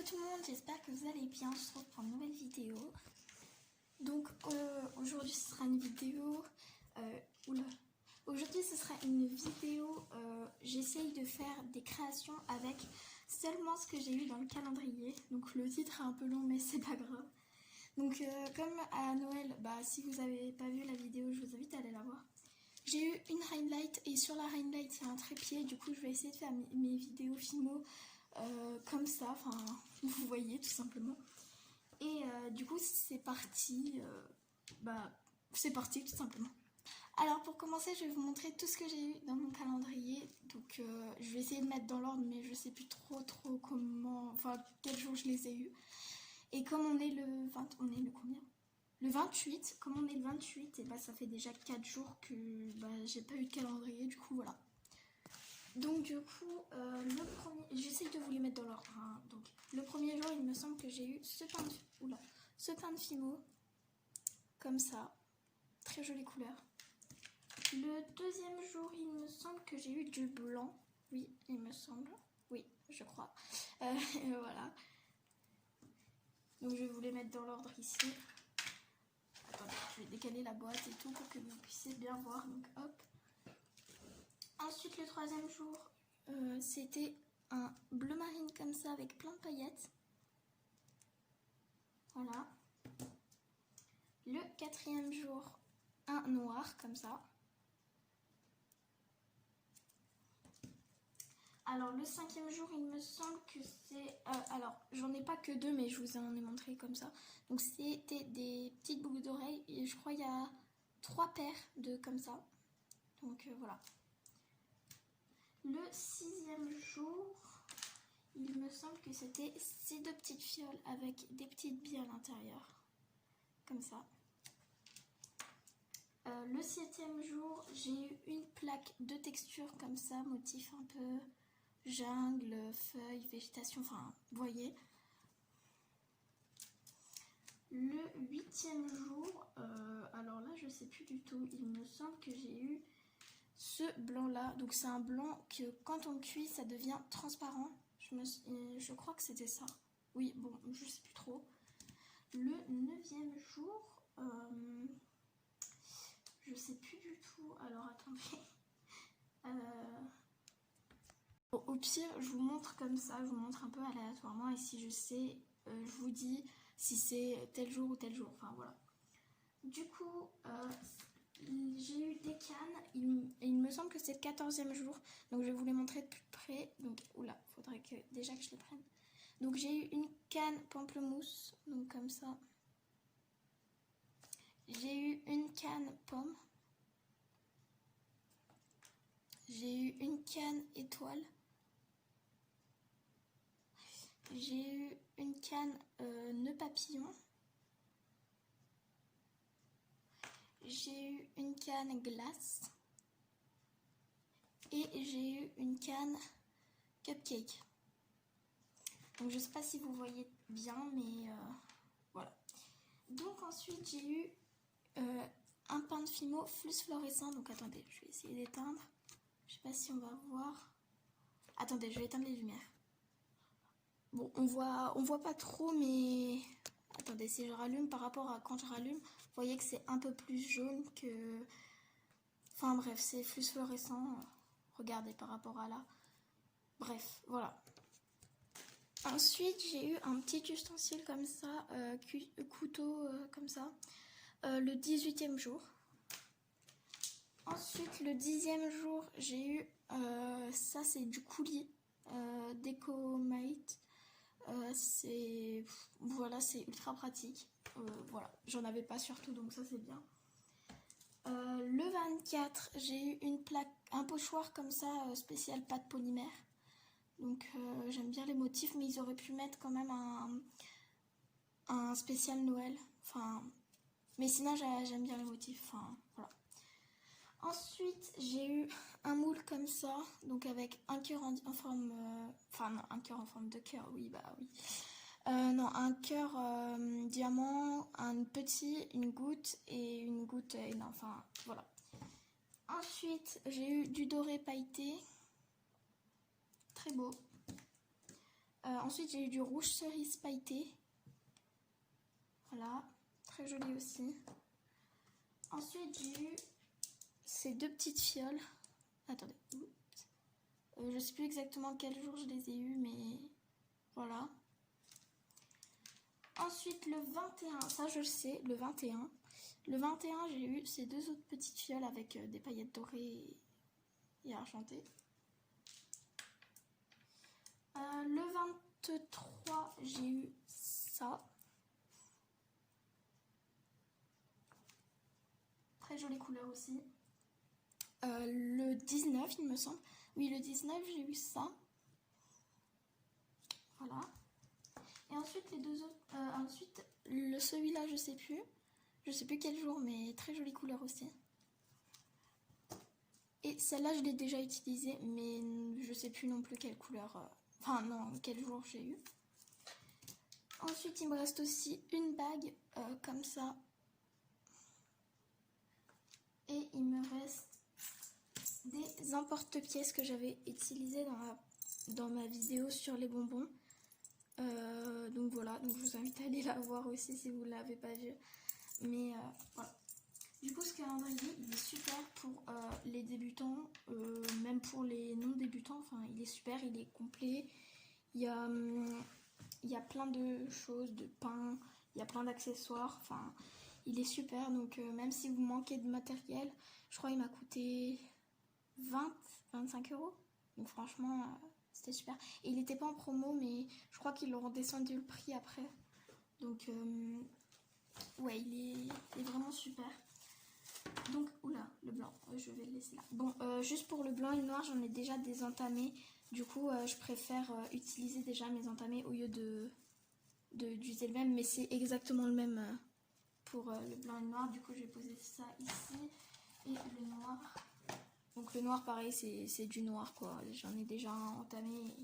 Hello tout le monde, j'espère que vous allez bien. Je se retrouve pour une nouvelle vidéo. Donc aujourd'hui ce sera une vidéo Aujourd'hui ce sera une vidéo j'essaye de faire des créations avec seulement ce que j'ai eu dans le calendrier. Donc le titre est un peu long mais c'est pas grave. Donc comme à Noël, si vous n'avez pas vu la vidéo, je vous invite à aller la voir. J'ai eu une ring light et sur la ring light il y a un trépied. Du coup je vais essayer de faire mes vidéos filmo comme ça, enfin vous voyez tout simplement. Et du coup c'est parti, c'est parti tout simplement. Alors pour commencer je vais vous montrer tout ce que j'ai eu dans mon calendrier. Donc je vais essayer de mettre dans l'ordre mais je sais plus trop comment, enfin quel jour je les ai eu. Et comme on est le 20, on est le combien? Le 28, comme on est le 28, et ça fait déjà 4 jours que j'ai pas eu de calendrier, du coup voilà. Donc du coup, le premier, j'essaye de vous les mettre dans l'ordre. Hein. Donc le premier jour, il me semble que j'ai eu ce pain de Fimo, comme ça, très jolie couleur. Le deuxième jour, il me semble que j'ai eu du blanc. Oui, il me semble. Oui, je crois. Voilà. Donc je vais vous les mettre dans l'ordre ici. Attendez, je vais décaler la boîte et tout pour que vous puissiez bien voir. Donc hop. Ensuite, le troisième jour, c'était un bleu marine comme ça avec plein de paillettes. Voilà. Le quatrième jour, un noir comme ça. Alors le cinquième jour, il me semble que c'est... alors, j'en ai pas que deux, mais je vous en ai montré comme ça. Donc c'était des petites boucles d'oreilles. Et je crois qu'il y a 3 paires de comme ça. Donc voilà. Le sixième jour, il me semble que c'était ces 2 petites fioles avec des petites billes à l'intérieur. Comme ça. Le septième jour, j'ai eu une plaque de texture comme ça, motif un peu jungle, feuilles, végétation, enfin, vous voyez. Le huitième jour, alors là, je sais plus du tout, il me semble que j'ai eu ce blanc-là. Donc c'est un blanc que quand on cuit, ça devient transparent. Je crois que c'était ça. Oui, bon, je sais plus trop. Le neuvième jour... je sais plus du tout. Alors attendez. Au pire, je vous montre comme ça. Je vous montre un peu aléatoirement. Et si je sais, je vous dis si c'est tel jour ou tel jour. Enfin voilà. Du coup, j'ai eu des cannes. Il me semble que c'est le 14e jour. Donc je vais vous les montrer de plus près. Donc, oula, faudrait que déjà que je les prenne. Donc j'ai eu une canne pamplemousse. Donc comme ça. J'ai eu une canne pomme. J'ai eu une canne étoile. J'ai eu une canne nœud papillon. J'ai eu une canne glace. Et j'ai eu une canne cupcake. Donc je sais pas si vous voyez bien, mais voilà. Donc ensuite j'ai eu un pain de Fimo fluorescent. Donc attendez, je vais essayer d'éteindre. Je sais pas si on va voir. Attendez, je vais éteindre les lumières. Bon, on voit pas trop, mais attendez, si je rallume par rapport à quand je rallume, vous voyez que c'est un peu plus jaune que... Enfin bref, c'est fluorescent. Regardez par rapport à là. Bref, voilà. Ensuite, j'ai eu un petit ustensile comme ça, couteau comme ça, le 18e jour. Ensuite, le 10e jour, j'ai eu, ça c'est du coulis, Decomate. Voilà, c'est ultra pratique. Voilà, j'en avais pas surtout, donc ça c'est bien. Le 24, j'ai eu une plaque, un pochoir comme ça, spécial pâte polymère. Donc j'aime bien les motifs, mais ils auraient pu mettre quand même un spécial Noël. Enfin, mais sinon j'aime bien les motifs. Enfin, voilà. Ensuite, j'ai eu un moule comme ça, donc avec un cœur en forme... enfin non, un cœur en forme de cœur, oui, oui. Non, un cœur diamant, un petit, une goutte et une goutte énorme. Enfin, voilà. Ensuite, j'ai eu du doré pailleté. Très beau. Ensuite, j'ai eu du rouge cerise pailleté. Voilà, très joli aussi. Ensuite, j'ai eu ces deux petites fioles. Attendez. Je sais plus exactement quel jour je les ai eues, mais voilà. Ensuite, le 21, ça je le sais, le 21. Le 21, j'ai eu ces deux autres petites fioles avec des paillettes dorées et argentées. Le 23, j'ai eu ça. Très jolie couleur aussi. Le 19, il me semble. Oui, le 19, j'ai eu ça. Voilà. Et ensuite, les deux autres. Ensuite, celui-là, je sais plus. Je sais plus quel jour, mais très jolie couleur aussi. Et celle-là, je l'ai déjà utilisée, mais je sais plus non plus quelle couleur. Enfin, non, quel jour j'ai eu. Ensuite, il me reste aussi une bague comme ça. Et il me reste des emporte-pièces que j'avais utilisées dans ma vidéo sur les bonbons. Donc voilà, donc je vous invite à aller la voir aussi si vous ne l'avez pas vue. Mais voilà. Du coup, ce calendrier, il est super pour les débutants, même pour les non-débutants. Enfin, il est super, il est complet. Il y a plein de choses, de pain, il y a plein d'accessoires. Enfin, il est super. Donc, même si vous manquez de matériel, je crois qu'il m'a coûté 25 €. Donc, franchement, c'était super. Et il n'était pas en promo, mais je crois qu'ils l'ont redescendu le prix après. Donc, ouais, il est vraiment super. Donc, oula, le blanc, je vais le laisser là. Bon, juste pour le blanc et le noir, j'en ai déjà des entamés. Du coup, je préfère utiliser déjà mes entamés au lieu d'utiliser le même. Mais c'est exactement le même pour le blanc et le noir. Du coup, je vais poser ça ici. Et le noir. Donc, le noir, pareil, c'est du noir, quoi. J'en ai déjà un entamé.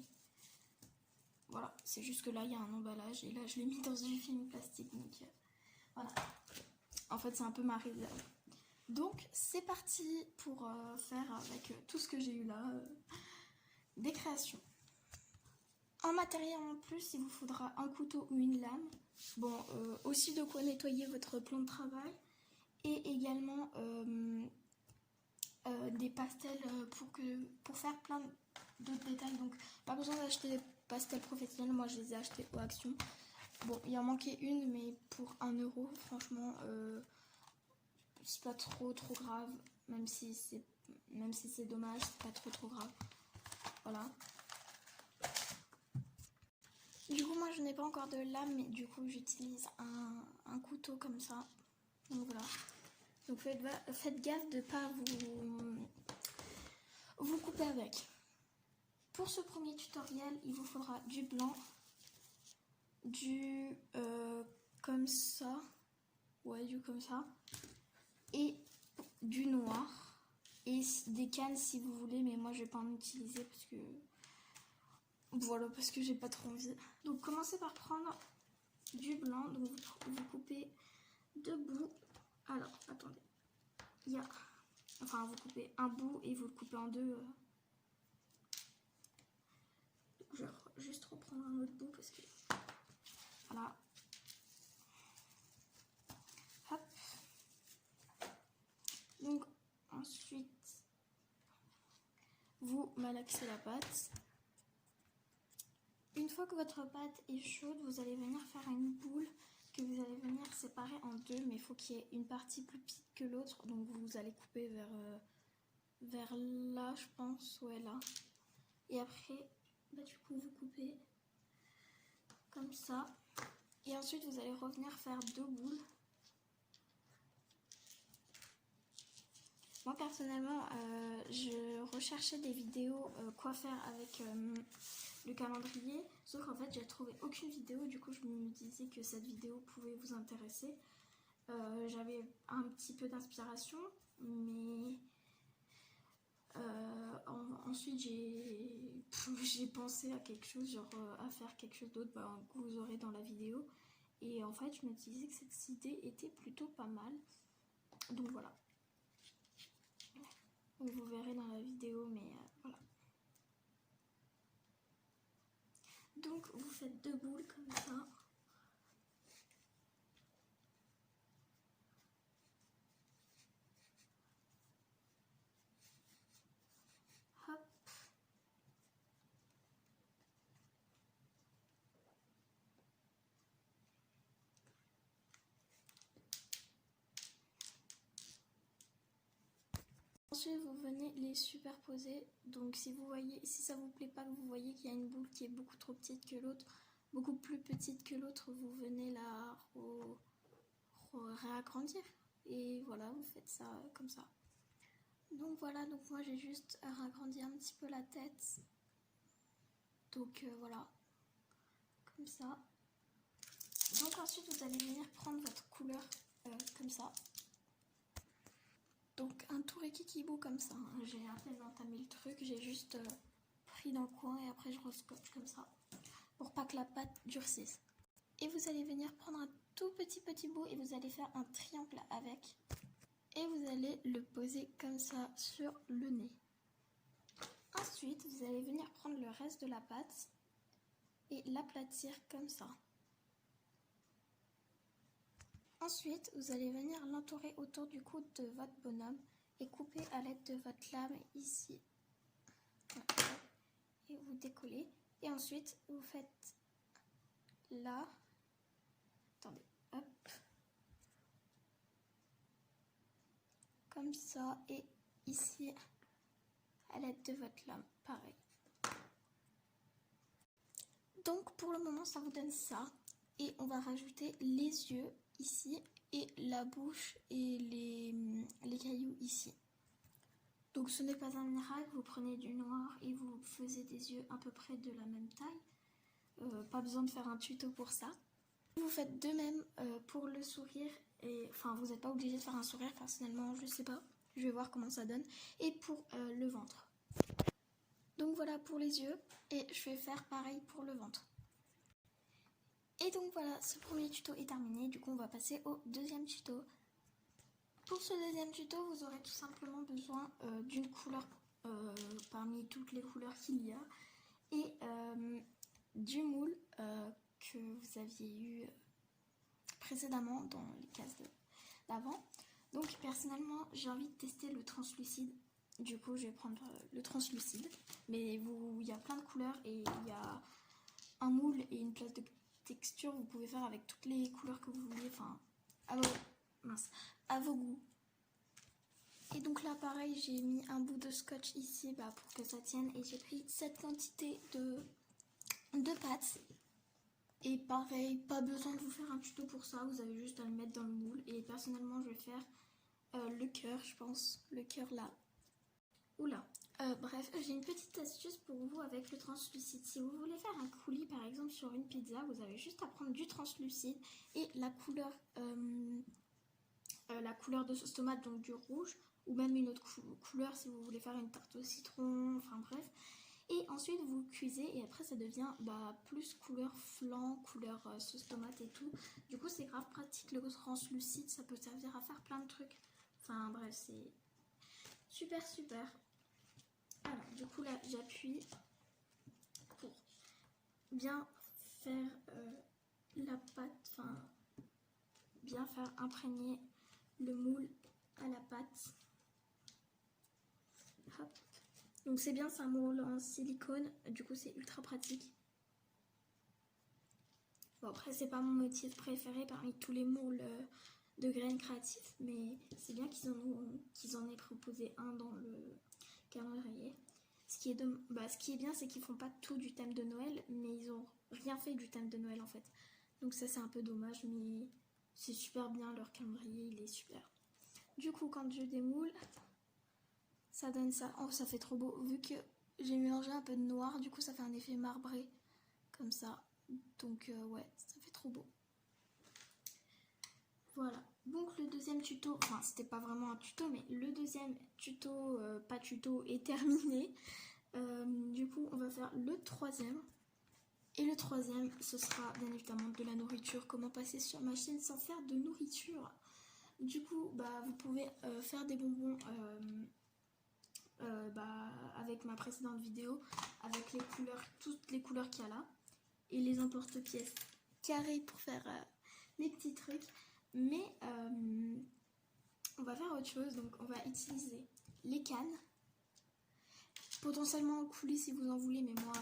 Voilà, c'est juste que là, il y a un emballage. Et là, je l'ai mis dans du film plastique. Donc, voilà. En fait, c'est un peu ma réserve. Donc c'est parti pour faire avec tout ce que j'ai eu là, des créations. En matériel en plus, il vous faudra un couteau ou une lame. Bon, aussi de quoi nettoyer votre plan de travail. Et également des pastels pour faire plein d'autres détails. Donc pas besoin d'acheter des pastels professionnels, moi je les ai achetés au Action. Bon, il en manquait une, mais pour 1 €, franchement... c'est pas trop grave, même si c'est dommage, c'est pas trop grave. Voilà. Du coup, moi je n'ai pas encore de lame, mais du coup j'utilise un couteau comme ça. Donc voilà. Donc faites gaffe de ne pas vous couper avec. Pour ce premier tutoriel, il vous faudra du blanc, du comme ça, ouais, du comme ça, et du noir. Et des cannes si vous voulez, mais moi je vais pas en utiliser parce que voilà, parce que j'ai pas trop envie. Donc commencez par prendre du blanc, donc vous coupez deux bouts. Alors attendez, vous coupez un bout et vous le coupez en deux. Je vais juste reprendre un autre bout parce que voilà. Hop. Donc ensuite vous malaxez la pâte. Une fois que votre pâte est chaude, vous allez venir faire une boule que vous allez venir séparer en deux, mais il faut qu'il y ait une partie plus petite que l'autre, donc vous allez couper vers là, je pense, ouais, là. Et après, du coup, vous coupez comme ça. Et ensuite, vous allez revenir faire deux boules. Moi, personnellement, je recherchais des vidéos quoi faire avec le calendrier, sauf qu'en fait, j'ai trouvé aucune vidéo. Du coup, je me disais que cette vidéo pouvait vous intéresser. J'avais un petit peu d'inspiration, mais ensuite, j'ai pensé à quelque chose, genre à faire quelque chose d'autre que vous aurez dans la vidéo. Et en fait, je me disais que cette idée était plutôt pas mal. Donc voilà. Vous verrez dans la vidéo, mais voilà. Donc vous faites 2 boules comme ça. Hop. Ensuite, vous venez les superposer. Donc si vous voyez, si ça vous plaît pas, que vous voyez qu'il y a une boule qui est beaucoup trop petite que l'autre, beaucoup plus petite que l'autre, vous venez la réagrandir. Et voilà, vous faites ça comme ça. Donc voilà, donc moi j'ai juste ragrandi un petit peu la tête. Donc voilà, comme ça. Donc ensuite vous allez venir prendre votre couleur comme ça. Donc un tour équiquibo comme ça, hein. J'ai à peine entamé le truc, j'ai juste pris dans le coin et après je rescotche comme ça pour pas que la pâte durcisse. Et vous allez venir prendre un tout petit bout et vous allez faire un triangle avec et vous allez le poser comme ça sur le nez. Ensuite vous allez venir prendre le reste de la pâte et l'aplatir comme ça. Ensuite, vous allez venir l'entourer autour du cou de votre bonhomme et couper à l'aide de votre lame ici. Et vous décollez. Et ensuite, vous faites là. Attendez, hop. Comme ça. Et ici, à l'aide de votre lame, pareil. Donc, pour le moment, ça vous donne ça. Et on va rajouter les yeux ici et la bouche et les cailloux ici. Donc ce n'est pas un miracle, vous prenez du noir et vous faisiez des yeux à peu près de la même taille. Pas besoin de faire un tuto pour ça. Vous faites de même pour le sourire, et enfin vous n'êtes pas obligé de faire un sourire personnellement, je sais pas, je vais voir comment ça donne. Et pour le ventre. Donc voilà pour les yeux et je vais faire pareil pour le ventre. Et donc voilà, ce premier tuto est terminé, du coup on va passer au deuxième tuto. Pour ce deuxième tuto, vous aurez tout simplement besoin d'une couleur parmi toutes les couleurs qu'il y a et du moule que vous aviez eu précédemment dans les cases d'avant. Donc personnellement, j'ai envie de tester le translucide. Du coup, je vais prendre le translucide. Mais il y a plein de couleurs et il y a un moule et une place de texture. Vous pouvez faire avec toutes les couleurs que vous voulez, enfin, à vos goûts. Et donc là, pareil, j'ai mis un bout de scotch ici pour que ça tienne. Et j'ai pris cette quantité de pâte. Et pareil, pas besoin de vous faire un tuto pour ça. Vous avez juste à le mettre dans le moule. Et personnellement, je vais faire le cœur, je pense. Le cœur là. Oula. Bref, j'ai une petite astuce pour vous avec le translucide. Si vous voulez faire un coulis par exemple sur une pizza, vous avez juste à prendre du translucide et la couleur de sauce tomate, donc du rouge, ou même une autre couleur si vous voulez faire une tarte au citron, enfin bref. Et ensuite vous cuisez et après ça devient plus couleur flan, couleur sauce tomate et tout. Du coup c'est grave pratique le translucide, ça peut servir à faire plein de trucs. Enfin bref, c'est super. Alors du coup là j'appuie pour bien faire la pâte, enfin bien faire imprégner le moule à la pâte. Hop. Donc c'est bien, c'est un moule en silicone, du coup c'est ultra pratique. Bon après c'est pas mon motif préféré parmi tous les moules de graines créatifs, mais c'est bien qu'ils en aient proposé un dans le calendrier. Ce qui est bien, c'est qu'ils font pas tout du thème de Noël, mais ils ont rien fait du thème de Noël en fait. Donc ça c'est un peu dommage, mais c'est super bien, leur calendrier il est super. Du coup quand je démoule, ça donne ça. Oh ça fait trop beau, vu que j'ai mélangé un peu de noir, du coup ça fait un effet marbré, comme ça. Donc ouais, ça fait trop beau. Voilà, donc le deuxième tuto, enfin c'était pas vraiment un tuto, mais le deuxième tuto, pas tuto, est terminé. Du coup on va faire le troisième. Et le troisième, ce sera bien évidemment de la nourriture. Comment passer sur ma chaîne sans faire de nourriture. Du coup, vous pouvez faire des bonbons avec ma précédente vidéo, avec les couleurs, toutes les couleurs qu'il y a là. et les emporte-pièces carrés pour faire les petits trucs. Mais on va faire autre chose, donc on va utiliser les cannes. Potentiellement coulis si vous en voulez, mais moi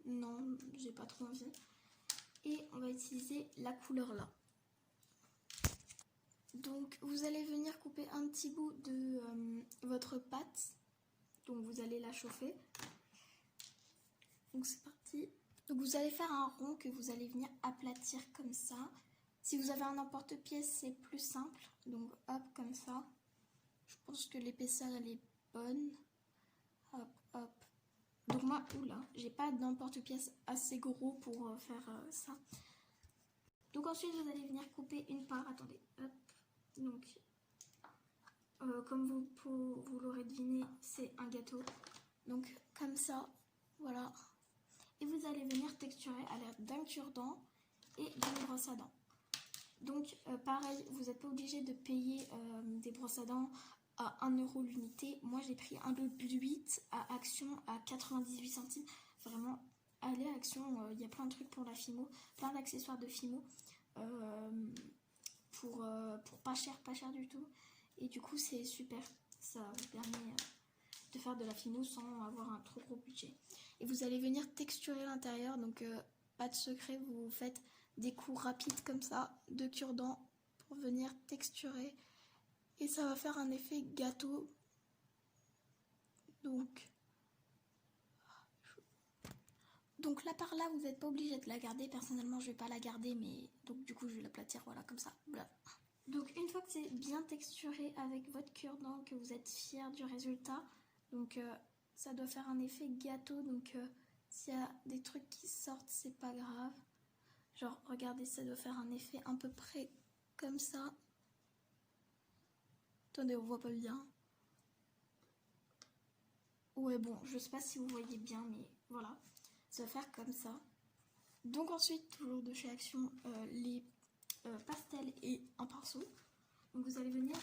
non, j'ai pas trop envie. Et on va utiliser la couleur là. Donc vous allez venir couper un petit bout de votre pâte. Donc vous allez la chauffer. Donc c'est parti. Donc vous allez faire un rond que vous allez venir aplatir comme ça. Si vous avez un emporte-pièce, c'est plus simple. Donc hop, comme ça. Je pense que l'épaisseur elle est bonne. Hop, hop. Donc moi, oula, j'ai pas d'emporte-pièce assez gros pour faire ça. Donc ensuite vous allez venir couper une part. Attendez, hop. Donc comme vous l'aurez deviné, c'est un gâteau. Donc comme ça, voilà. Et vous allez venir texturer à l'aide d'un cure-dent et d'une brosse à dents. Donc pareil, vous n'êtes pas obligé de payer des brosses à dents à 1 € l'unité. Moi j'ai pris un lot de 8 à Action à 98 centimes. Vraiment, allez à Action, il y a plein de trucs pour la Fimo, plein d'accessoires de Fimo pour pas cher du tout. Et du coup c'est super, ça vous permet de faire de la Fimo sans avoir un trop gros budget. Et vous allez venir texturer l'intérieur, donc pas de secret, vous faites des coups rapides comme ça de cure-dent pour venir texturer et ça va faire un effet gâteau. Donc là par là vous n'êtes pas obligé de la garder. Personnellement je vais pas la garder, mais donc du coup je vais l'aplatir, voilà, comme ça. Voilà. Donc une fois que c'est bien texturé avec votre cure-dent, que vous êtes fier du résultat, donc ça doit faire un effet gâteau. Donc s'il y a des trucs qui sortent, c'est pas grave. Genre regardez, ça doit faire un effet à peu près comme ça. Attendez, on voit pas bien. Ouais, bon, je sais pas si vous voyez bien, mais voilà, ça va faire comme ça. Donc ensuite, toujours de chez Action, les pastels et un pinceau. Donc vous allez venir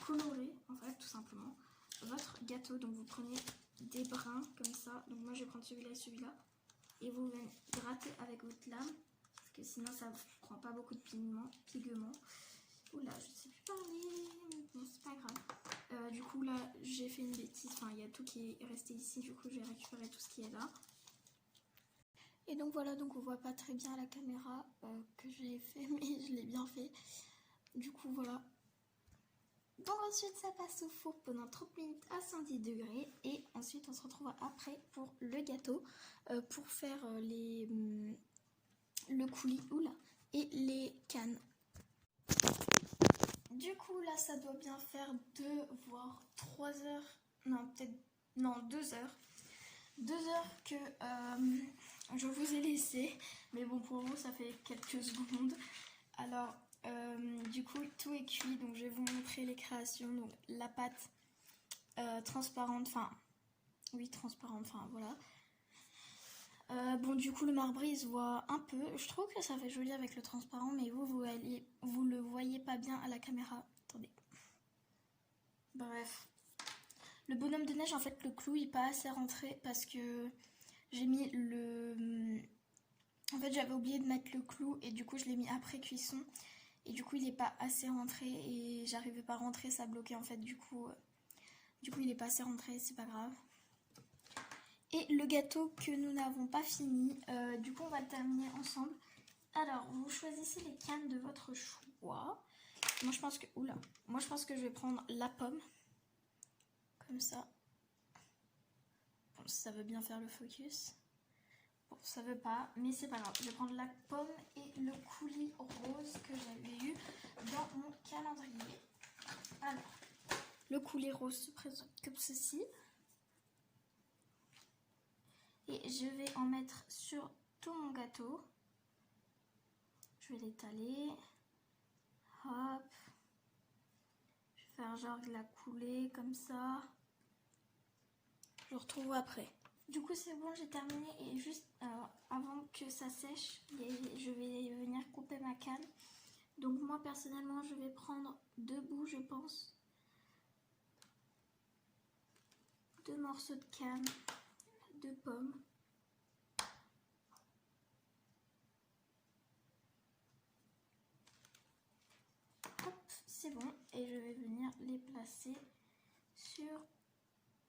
colorer, en fait, tout simplement, votre gâteau. Donc vous prenez des brins comme ça. Donc moi je vais prendre celui-là et celui-là. Et vous venez gratter avec votre lame, parce que sinon ça ne prend pas beaucoup de pigments. Oula, je sais plus parler, bon c'est pas grave. Du coup là j'ai fait une bêtise, enfin il y a tout qui est resté ici, du coup j'ai récupéré tout ce qui est là. Et donc voilà, donc on voit pas très bien à la caméra que j'ai fait, mais je l'ai bien fait. Du coup voilà. Donc ensuite ça passe au four pendant 30 minutes à 110 degrés et ensuite on se retrouve après pour le gâteau, pour faire le coulis, oula, et les cannes. Du coup là ça doit bien faire 2 voire 3 heures, non peut-être, non 2 heures. 2 heures que je vous ai laissé, mais bon pour vous ça fait quelques secondes. Alors du coup tout est cuit, donc je vais vous montrer les créations. Donc la pâte transparente, enfin oui transparente, enfin voilà. Bon du coup le marbré il se voit un peu, je trouve que ça fait joli avec le transparent, mais vous le voyez pas bien à la caméra. Attendez. Bref. Le bonhomme de neige, en fait le clou il n'est pas assez rentré parce que j'ai mis le... En fait j'avais oublié de mettre le clou et du coup je l'ai mis après cuisson. Et du coup il n'est pas assez rentré et j'arrivais pas à rentrer, ça bloquait en fait, du coup il n'est pas assez rentré, c'est pas grave. Et le gâteau que nous n'avons pas fini, du coup on va le terminer ensemble. Alors vous choisissez les cannes de votre choix. Moi je pense que je vais prendre la pomme. Comme ça. Bon, ça veut bien faire le focus. Bon, ça veut pas, mais c'est pas grave. Je vais prendre la pomme et le coulis rose que j'avais eu dans mon calendrier. Alors, le coulis rose se présente comme ceci. Et je vais en mettre sur tout mon gâteau. Je vais l'étaler. Hop. Je vais faire genre de la couler comme ça. Je vous retrouve après. Du coup c'est bon, j'ai terminé et juste avant que ça sèche, je vais venir couper ma canne. Donc moi personnellement je vais prendre 2 bouts, je pense. 2 morceaux de canne, 2 pommes. c'est bon. Et je vais venir les placer sur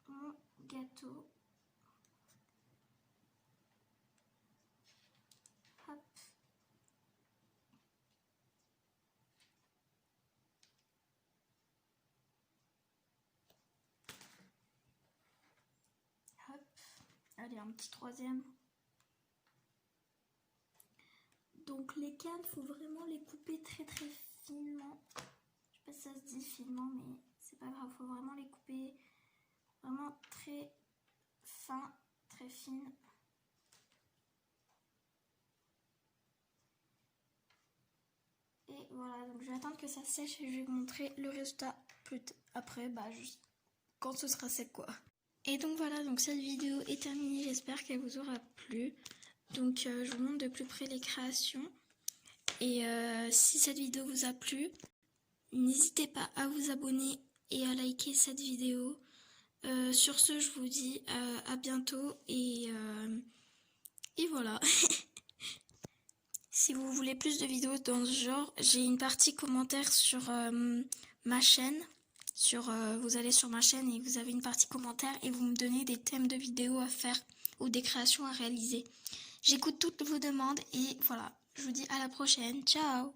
mon gâteau. Hop. Hop. Allez, un petit troisième. Donc les cannes, il faut vraiment les couper très très finement. Je sais pas si ça se dit finement, mais c'est pas grave. Il faut vraiment les couper vraiment très fin, très fine. Et voilà, donc je vais attendre que ça sèche et je vais vous montrer le résultat après, juste quand ce sera sec quoi. Et donc voilà, donc cette vidéo est terminée, j'espère qu'elle vous aura plu. Donc je vous montre de plus près les créations. Et si cette vidéo vous a plu, n'hésitez pas à vous abonner et à liker cette vidéo. Sur ce, je vous dis à bientôt et voilà. Si vous voulez plus de vidéos dans ce genre, j'ai une partie commentaire sur ma chaîne. Vous allez sur ma chaîne et vous avez une partie commentaire et vous me donnez des thèmes de vidéos à faire ou des créations à réaliser. J'écoute toutes vos demandes et voilà, je vous dis à la prochaine. Ciao!